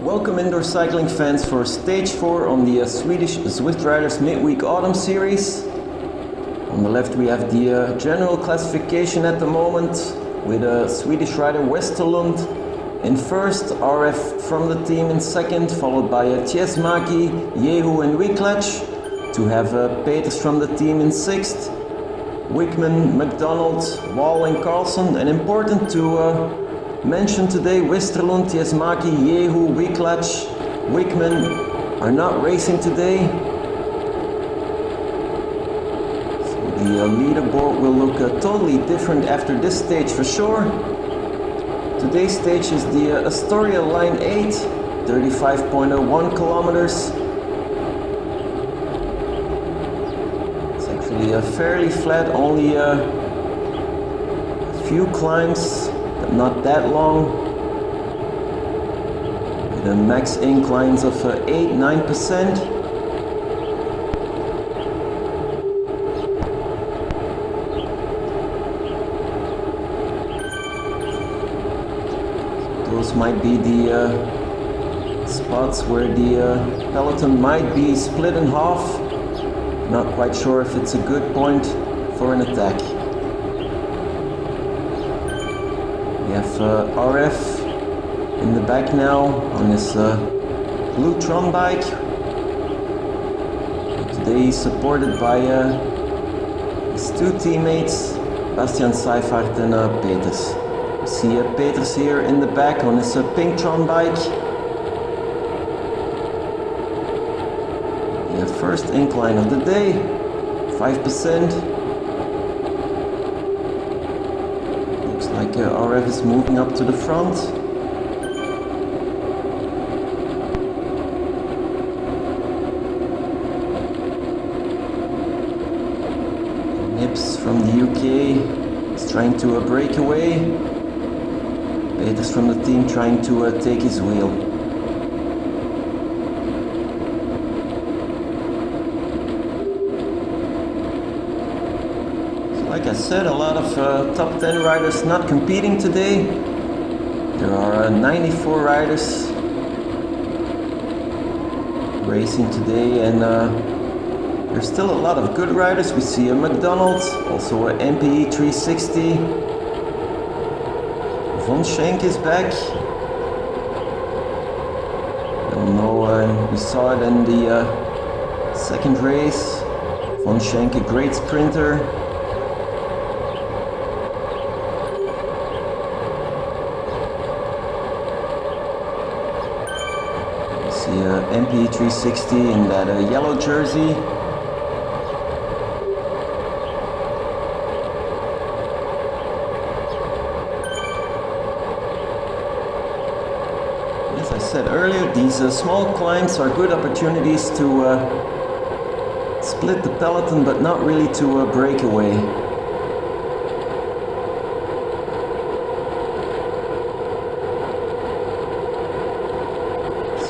Welcome indoor cycling fans for stage 4 on the Swedish Zwift Riders Midweek Autumn Series. On the left we have the general classification at the moment with Swedish rider Westerlund in first, RF from the team in second, followed by Tiesmäki, Jehu and Wiklec. To have Peters from the team in sixth, Wickman, McDonald, Wall and Carlson. And important to mention today, Westerlund, Tiesmäki, Jehu, Wiklec, Wickman are not racing today. So the leaderboard will look totally different after this stage for sure. Today's stage is the Astoria Line 8, 35.01 kilometers. It's actually fairly flat, only a few climbs, but not that long. The max inclines of 8-9%. Those might be the spots where the peloton might be split in half. Not quite sure if it's a good point for an attack. We have RF in the back now on his blue Tron bike. Today he's supported by his two teammates, Bastian Seifert and Peters. We see Peters here in the back on his pink Tron bike. The first incline of the day, 5%. Like RF is moving up to the front. Nips from the UK is trying to break away. Peters from the team trying to take his wheel. Like I said, a lot of top 10 riders not competing today. There are 94 riders racing today, and there's still a lot of good riders. We see a McDonald, also a MPE 360. Von Schenk is back. I don't know, we saw it in the second race. Von Schenk, a great sprinter. MPE 360 in that yellow jersey. As I said earlier, these small climbs are good opportunities to split the peloton, but not really to break away.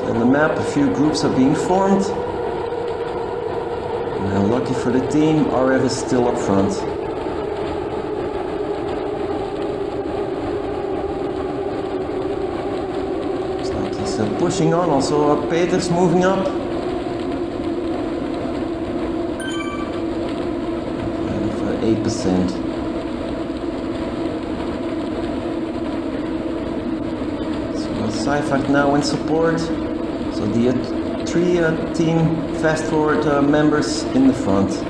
On the map, a few groups are being formed. And lucky for the team, RF is still up front. Looks like he's pushing on. Also, Peters moving up. 8%. So Seifert now in support. So the three team fast forward members in the front. So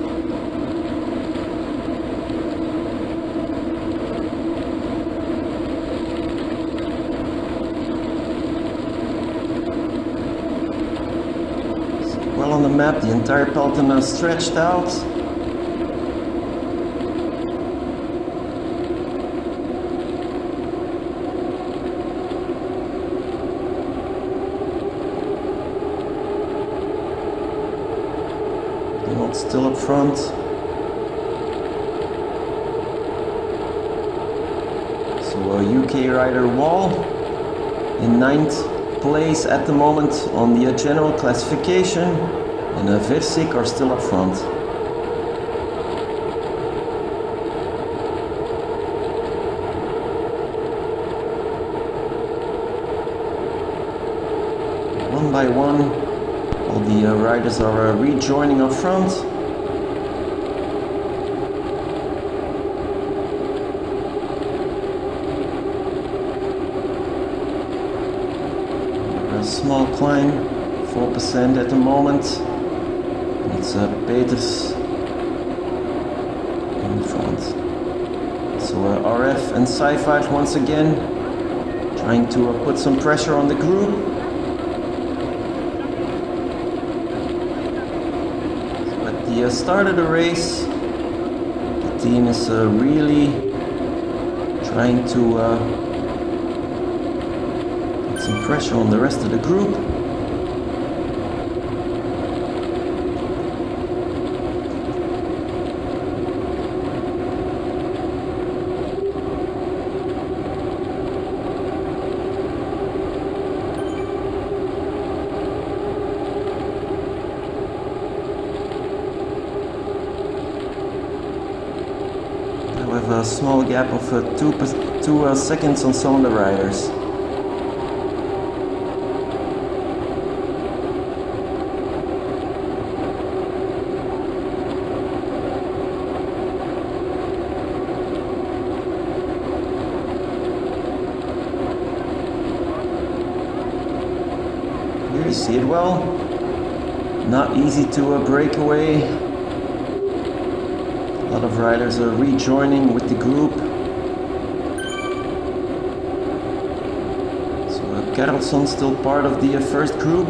well on the map, the entire peloton is stretched out. Still up front. So UK rider Wall in 9th place at the moment on the general classification, and Versik are still up front. by one. All the riders are rejoining up front. A small climb, 4% at the moment. It's Peters in front. So RF and Ffwd once again trying to put some pressure on the group. So at the start of the race, the team is really trying to put some pressure on the rest of the group. With a small gap of 2 seconds on some of the riders. Here you see it well. Not easy to break away. A lot of riders are rejoining with the group. So Karlsson's still part of the first group.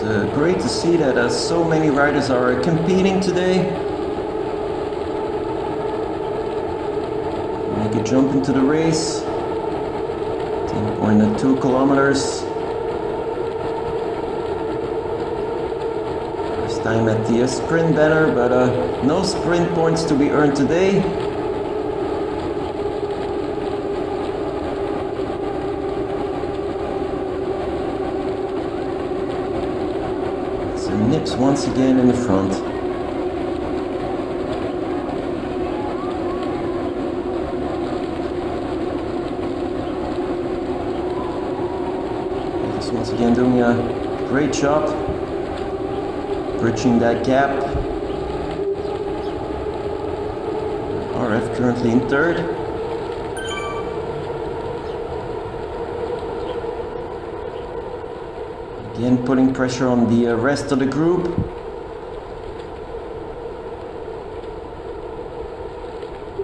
It's great to see that so many riders are competing today. Make a jump into the race. 10.2 kilometers. First time at the sprint banner, but no sprint points to be earned today. Nips once again in the front. Just once again doing a great job bridging that gap. RF currently in third. Again, putting pressure on the rest of the group.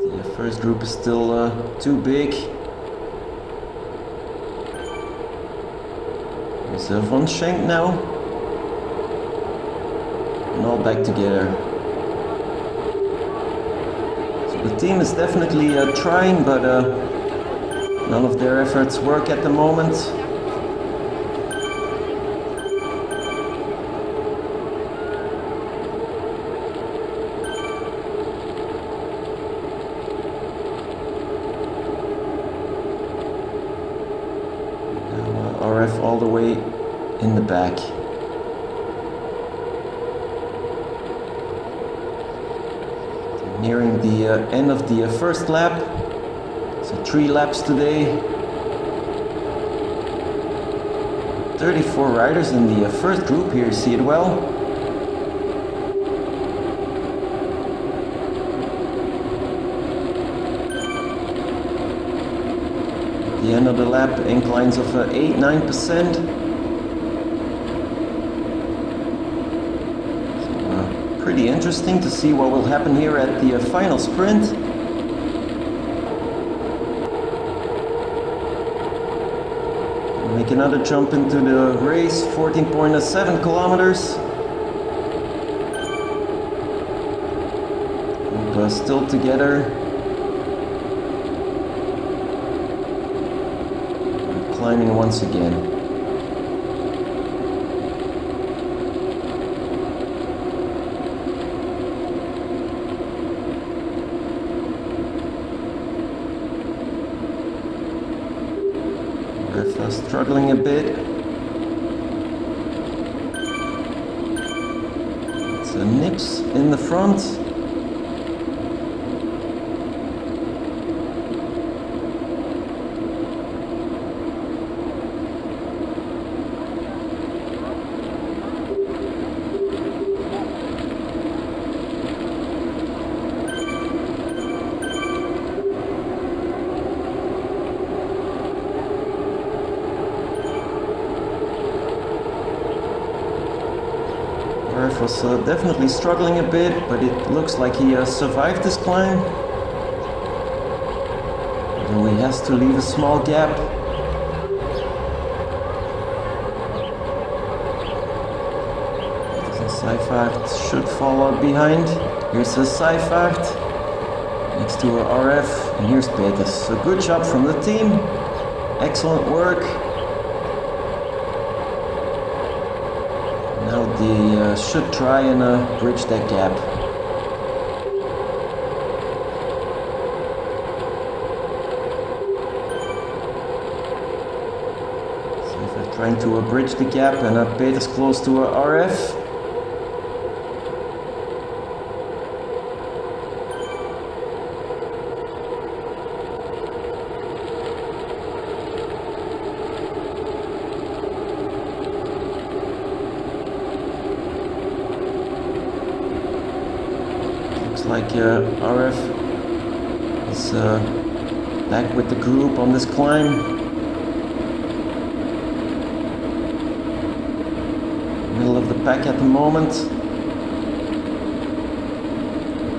The first group is still too big. There's Von Schenk now. And all back together. So the team is definitely trying, but none of their efforts work at the moment. RF all the way in the back. Nearing the end of the first lap. So 3 laps today. 34 riders in the first group. Here you see it well. The end of the lap, inclines of 8-9%. So, pretty interesting to see what will happen here at the final sprint. Make another jump into the race, 14.7 kilometers. Group still together. Climbing once again. struggling a bit. It's a Nips in the front. Ref was definitely struggling a bit, but it looks like he survived this climb. Although he has to leave a small gap. Ffwd should follow behind. Here's a Ffwd next to a RF, and here's Peters. So good job from the team. Excellent work. Now they should try and bridge that gap. So if they're trying to bridge the gap, and Peters close to a RF. Like RF is back with the group on this climb. Middle of the pack at the moment.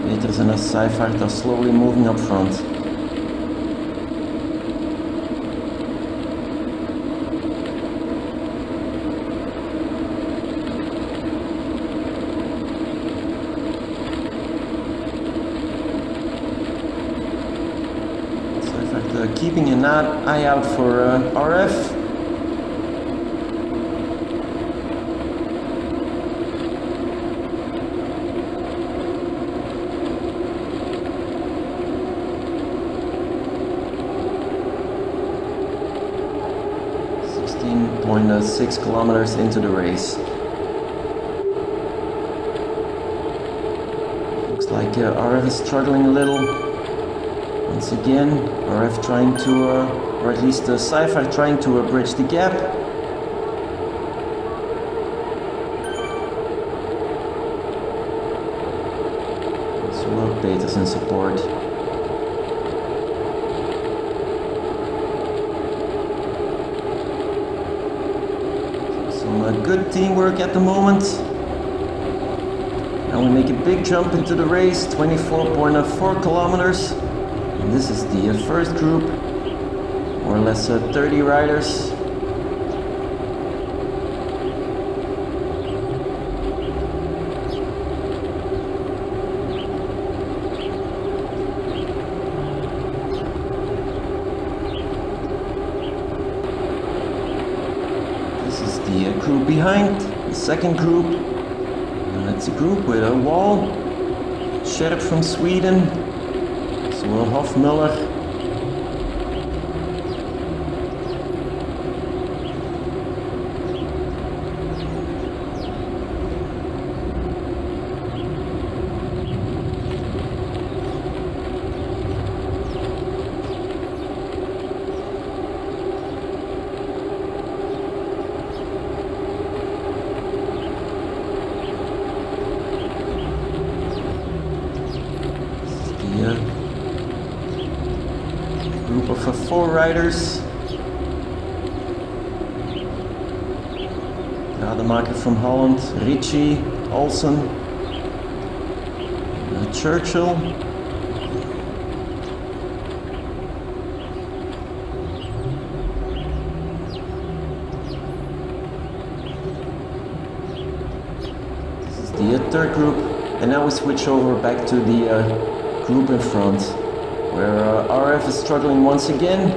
Peters and Ffwd are slowly moving up front. Keeping an eye out for RF. .6 kilometers into the race. Looks like RF is struggling a little. Once again, RF trying to, or at least Ffwd trying to bridge the gap. So Peters in support. Some good teamwork at the moment. Now we make a big jump into the race, 24.4 kilometers. And this is the first group, more or less 30 riders. This is the group behind, the second group. And it's a group with a wall, Sherp from Sweden. Hofmuller. Group of 4 riders. Rademacher from Holland, Ritchie, Olsen, Churchill. This is the third group, and now we switch over back to the group in front, where RF is struggling once again.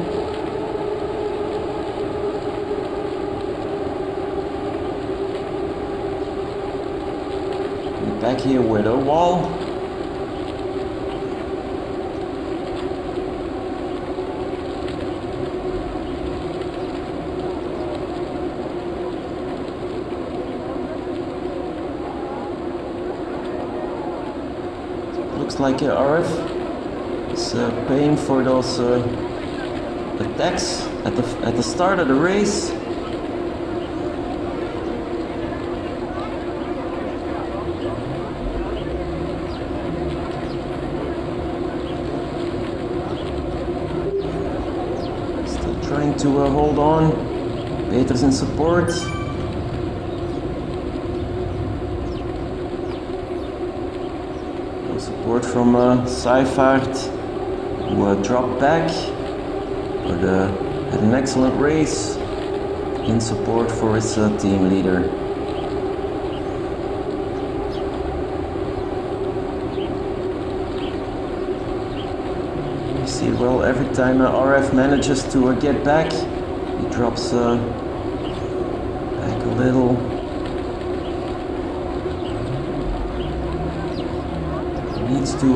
We're back here with a wall. Looks like RF is paying for those attacks at the start of the race. Still trying to hold on. Peter's in support. Support from Ffwd, who dropped back, but had an excellent race in support for his team leader. You see, well, every time RF manages to get back, he drops back a little. Needs to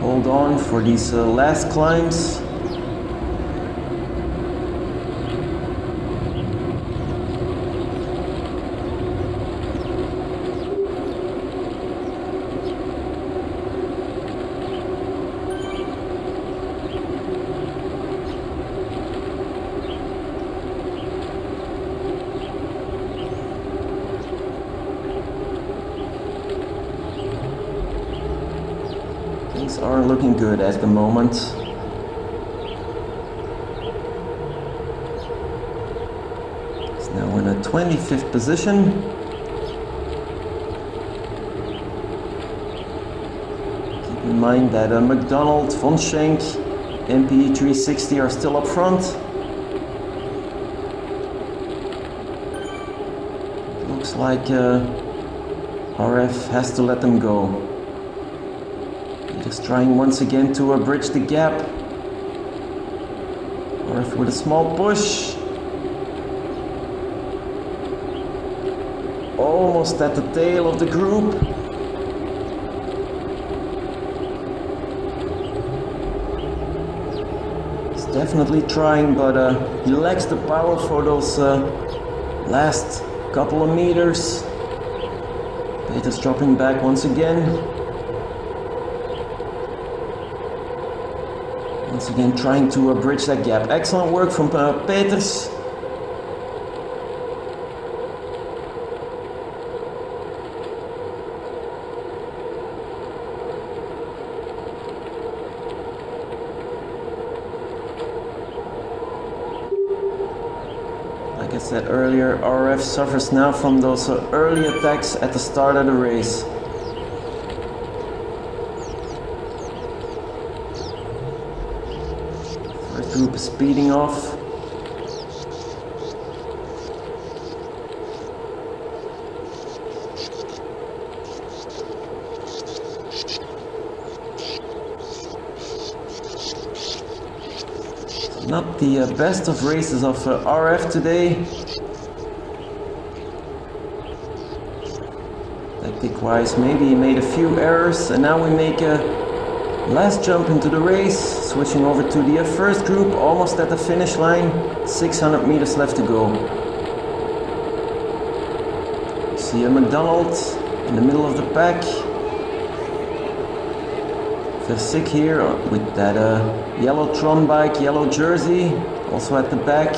hold on for these last climbs. Things aren't looking good at the moment. It's now in a 25th position. Keep in mind that McDonald, Von Schenk, MPE 360 are still up front. It looks like RF has to let them go. Just trying once again to bridge the gap. RF with a small push. Almost at the tail of the group. He's definitely trying, but he lacks the power for those last couple of meters. Peter's dropping back once again. Once again trying to bridge that gap. Excellent work from Peters. Like I said earlier, RF suffers now from those early attacks at the start of the race. Group is speeding off. Not the best of races of RF today. Tactic-wise, maybe he made a few errors, and now we make a last jump into the race. Switching over to the first group, almost at the finish line, 600 meters left to go. See a McDonald in the middle of the pack. Versick here with that yellow Tron bike, yellow jersey, also at the back.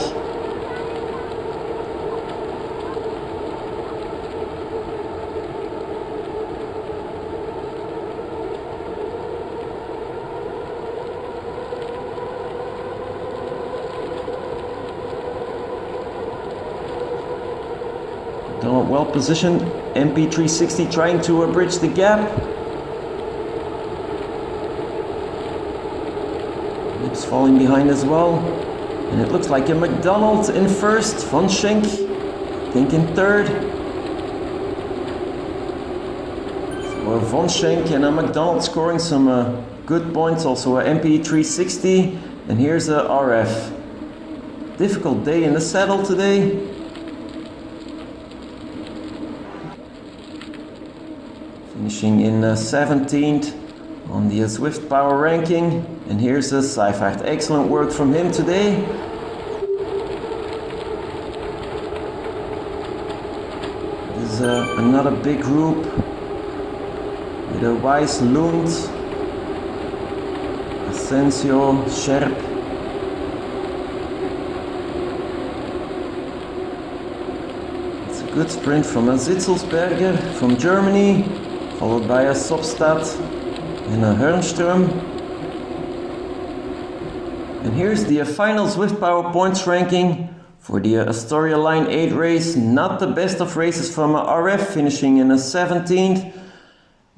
Well positioned, MP 360 trying to bridge the gap. Lips falling behind as well. And it looks like a McDonald in first, Von Schenk I think in third. So Von Schenk and McDonald scoring some good points, also MP 360. And here's RF. Difficult day in the saddle today. Finishing in 17th on the Zwift power ranking. And here's Ffwd. Excellent work from him today. This is another big group with a Weiss Lund, Asensio, Scherp. It's a good sprint from a Zitzelsberger from Germany, followed by a Sobstad and a Hörnström. And here's the final Zwift Power Points ranking for the Astoria Line 8 race. Not the best of races from RF, finishing in a 17th.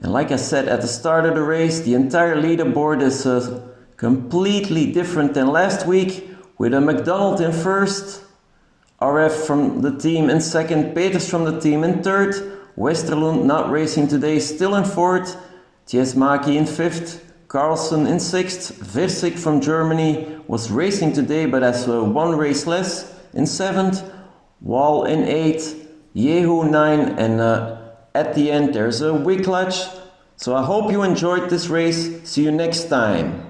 And like I said at the start of the race, the entire leaderboard is completely different than last week, with a McDonald in first, RF from the team in second, Peters from the team in third, Westerlund not racing today, still in fourth, Tiesmaki in fifth, Carlsen in sixth, Versick from Germany was racing today but has one race less, in seventh, Wall in eighth, Jehu 9, and at the end there's a Wiklach. So I hope you enjoyed this race. See you next time.